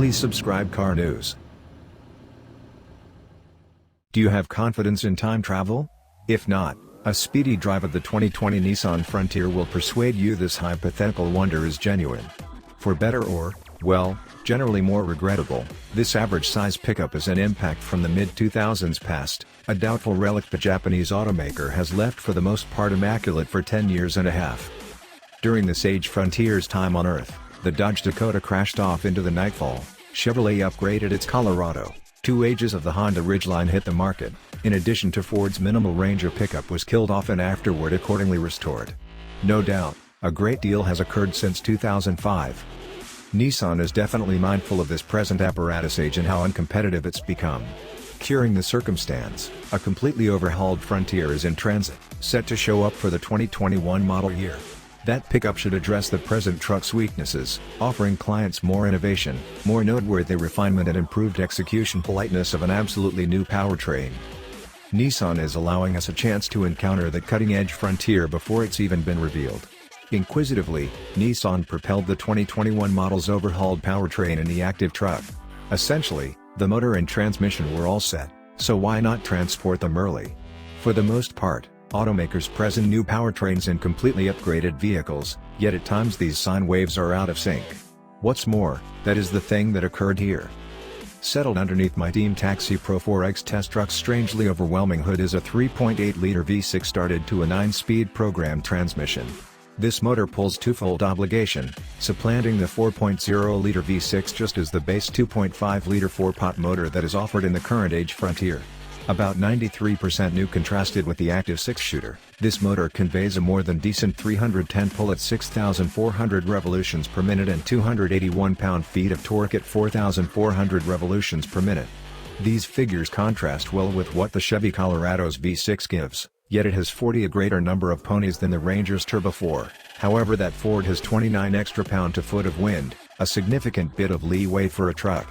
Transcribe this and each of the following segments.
Please subscribe Car News. Do you have confidence in time travel? If not, a speedy drive of the 2020 Nissan Frontier will persuade you this hypothetical wonder is genuine. For better or, well, generally more regrettable, this average-size pickup is an impact from the mid-2000s past, a doubtful relic the Japanese automaker has left for the most part immaculate for 10 years and a half. During this age Frontier's time on Earth, the Dodge Dakota crashed off into the nightfall, Chevrolet upgraded its Colorado, 2 ages of the Honda Ridgeline hit the market, in addition to Ford's minimal Ranger pickup was killed off and afterward accordingly restored. No doubt, a great deal has occurred since 2005. Nissan is definitely mindful of this present apparatus age and how uncompetitive it's become. Curing the circumstance, a completely overhauled Frontier is in transit, set to show up for the 2021 model year. That pickup should address the present truck's weaknesses, offering clients more innovation, more noteworthy refinement and improved execution politeness of an absolutely new powertrain. Nissan is allowing us a chance to encounter the cutting-edge Frontier before it's even been revealed. Inquisitively, Nissan propelled the 2021 model's overhauled powertrain in the active truck. Essentially, the motor and transmission were all set, so why not transport them early? For the most part, automakers present new powertrains in completely upgraded vehicles, yet at times these sine waves are out of sync. What's more, that is the thing that occurred here. Settled underneath my Team Taxi Pro 4X test truck's strangely overwhelming hood is a 3.8-liter V6 started to a 9-speed programmed transmission. This motor pulls twofold obligation, supplanting the 4.0-liter V6 just as the base 2.5-liter 4-pot motor that is offered in the current age Frontier. About 93% new contrasted with the active 6-shooter, this motor conveys a more than decent 310 pull at 6,400 revolutions per minute and 281 pound-feet of torque at 4,400 revolutions per minute. These figures contrast well with what the Chevy Colorado's V6 gives. Yet it has 40 a greater number of ponies than the Ranger's Turbo 4, however that Ford has 29 extra pound-to-foot of wind, a significant bit of leeway for a truck.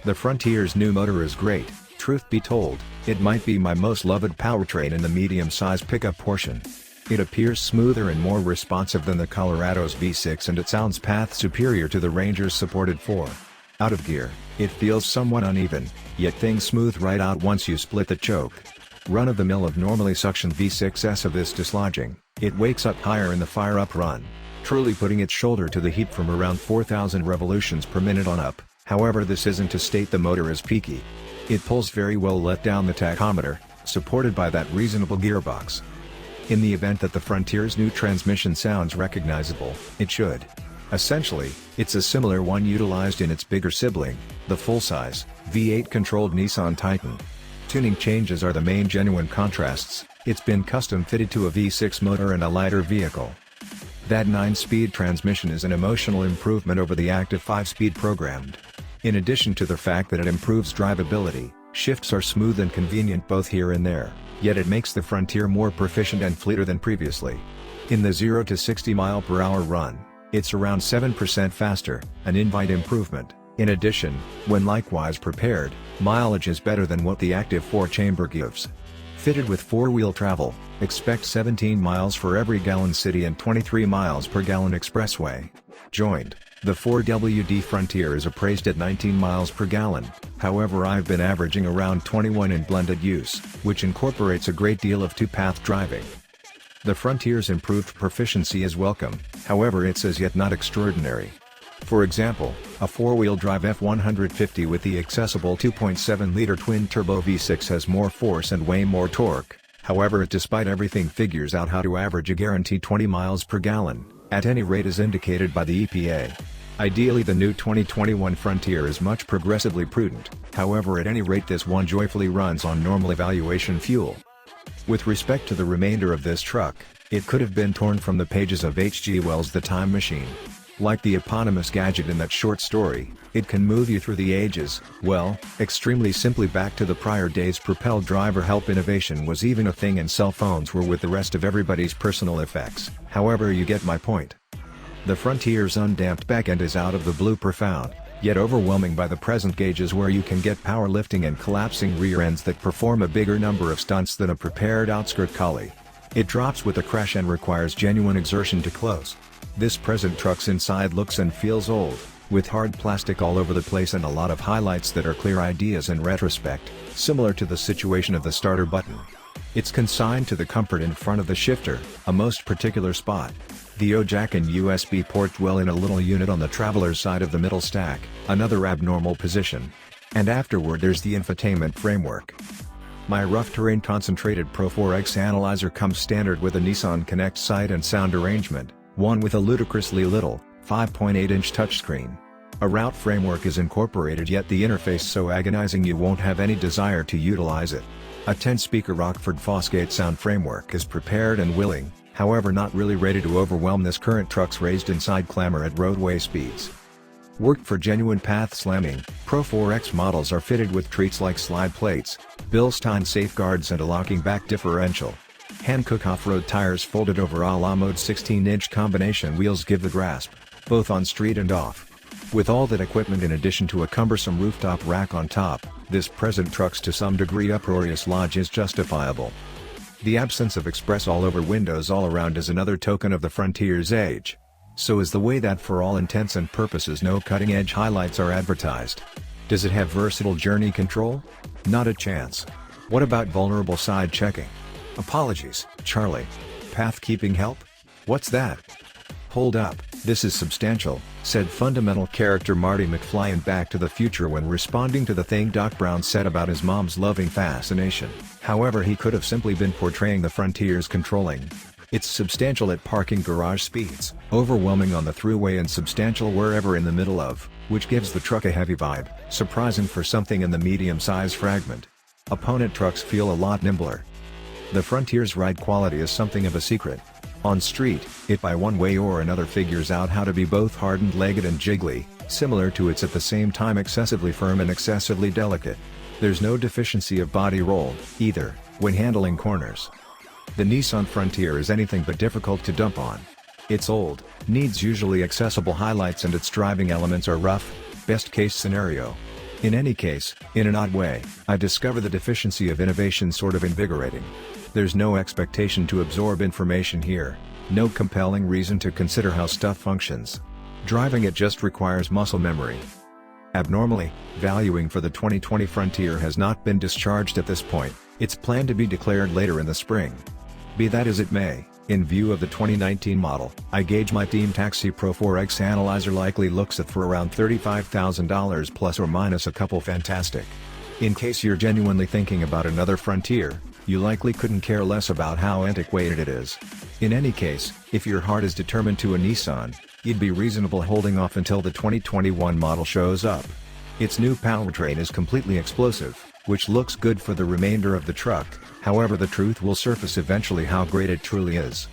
The Frontier's new motor is great, truth be told, it might be my most loved powertrain in the medium-size pickup portion. It appears smoother and more responsive than the Colorado's V6 and it sounds path superior to the Ranger's supported 4. Out of gear, it feels somewhat uneven, yet things smooth right out once you split the choke. Run-of-the-mill of normally suctioned V6s of this dislodging, it wakes up higher in the fire-up run, truly putting its shoulder to the heat from around 4,000 revolutions per minute on up. However, this isn't to state the motor is peaky. It pulls very well let down the tachometer, supported by that reasonable gearbox. In the event that the Frontier's new transmission sounds recognizable, it should. Essentially, it's a similar one utilized in its bigger sibling, the full-size, V8-controlled Nissan Titan. Tuning changes are the main genuine contrasts. It's been custom-fitted to a V6 motor and a lighter vehicle. That 9-speed transmission is an emotional improvement over the active 5-speed programmed. In addition to the fact that it improves drivability, shifts are smooth and convenient both here and there, yet it makes the Frontier more proficient and fleeter than previously. In the 0 to 60 mph run, it's around 7% faster, an invited improvement. In addition, when likewise prepared, mileage is better than what the active 4-chamber gives. Fitted with 4-wheel travel, expect 17 miles for every gallon city and 23 miles per gallon expressway. Joined, the 4WD Frontier is appraised at 19 miles per gallon, however I've been averaging around 21 in blended use, which incorporates a great deal of 2-path driving. The Frontier's improved proficiency is welcome, however it's as yet not extraordinary. For example, a 4-wheel drive F150 with the accessible 2.7-liter twin-turbo V6 has more force and way more torque, however it despite everything figures out how to average a guaranteed 20 miles per gallon, at any rate as indicated by the EPA. Ideally the new 2021 Frontier is much progressively prudent, however at any rate this one joyfully runs on normal evaluation fuel. With respect to the remainder of this truck, it could have been torn from the pages of H.G. Wells' The Time Machine. Like the eponymous gadget in that short story, it can move you through the ages. Well, extremely simply back to the prior days propelled driver help innovation was even a thing and cell phones were with the rest of everybody's personal effects. However you get my point. The Frontier's undamped backend is out of the blue profound, yet overwhelming by the present gauges where you can get powerlifting and collapsing rear ends that perform a bigger number of stunts than a prepared outskirt collie. It drops with a crash and requires genuine exertion to close. This present truck's inside looks and feels old, with hard plastic all over the place and a lot of highlights that are clear ideas in retrospect, similar to the situation of the starter button. It's consigned to the comfort in front of the shifter, a most particular spot. The O-jack and USB port dwell in a little unit on the traveler's side of the middle stack, another abnormal position. And afterward there's the infotainment framework. My rough terrain concentrated Pro 4X analyzer comes standard with a Nissan Connect sight and sound arrangement, one with a ludicrously little, 5.8-inch touchscreen. A route framework is incorporated, yet the interface so agonizing you won't have any desire to utilize it. A 10-speaker Rockford Fosgate sound framework is prepared and willing, however not really ready to overwhelm this current truck's raised inside clamor at roadway speeds. Worked for genuine path slamming, Pro 4X models are fitted with treats like slide plates, Bilstein safeguards and a locking back differential. Hankook off-road tires folded over a la mode 16-inch combination wheels give the grasp, both on street and off. With all that equipment in addition to a cumbersome rooftop rack on top, this present truck's to some degree uproarious lodge is justifiable. The absence of express all-over windows all around is another token of the Frontier's age. So is the way that for all intents and purposes no cutting-edge highlights are advertised. Does it have versatile journey control? Not a chance. What about vulnerable side checking? Apologies, Charlie. Path keeping help? What's that? Hold up, this is substantial, said fundamental character Marty McFly in Back to the Future when responding to the thing Doc Brown said about his mom's loving fascination. However, he could have simply been portraying the Frontier's controlling. It's substantial at parking garage speeds, overwhelming on the thruway and substantial wherever in the middle of, which gives the truck a heavy vibe, surprising for something in the medium-size fragment. Opponent trucks feel a lot nimbler. The Frontier's ride quality is something of a secret. On street, it by one way or another figures out how to be both hardened-legged and jiggly, similar to its at the same time excessively firm and excessively delicate. There's no deficiency of body roll, either, when handling corners. The Nissan Frontier is anything but difficult to dump on. It's old, needs usually accessible highlights and its driving elements are rough, best case scenario. In any case, in an odd way, I discover the deficiency of innovation sort of invigorating. There's no expectation to absorb information here, no compelling reason to consider how stuff functions. Driving it just requires muscle memory. Abnormally, valuing for the 2020 Frontier has not been discharged at this point, it's planned to be declared later in the spring. Be that as it may, in view of the 2019 model, I gauge my Team Taxi Pro 4X analyzer likely looks at for around $35,000 plus or minus a couple fantastic. In case you're genuinely thinking about another Frontier, you likely couldn't care less about how antiquated it is. In any case, if your heart is determined to a Nissan, you'd be reasonable holding off until the 2021 model shows up. Its new powertrain is completely explosive, which looks good for the remainder of the truck, however the truth will surface eventually how great it truly is.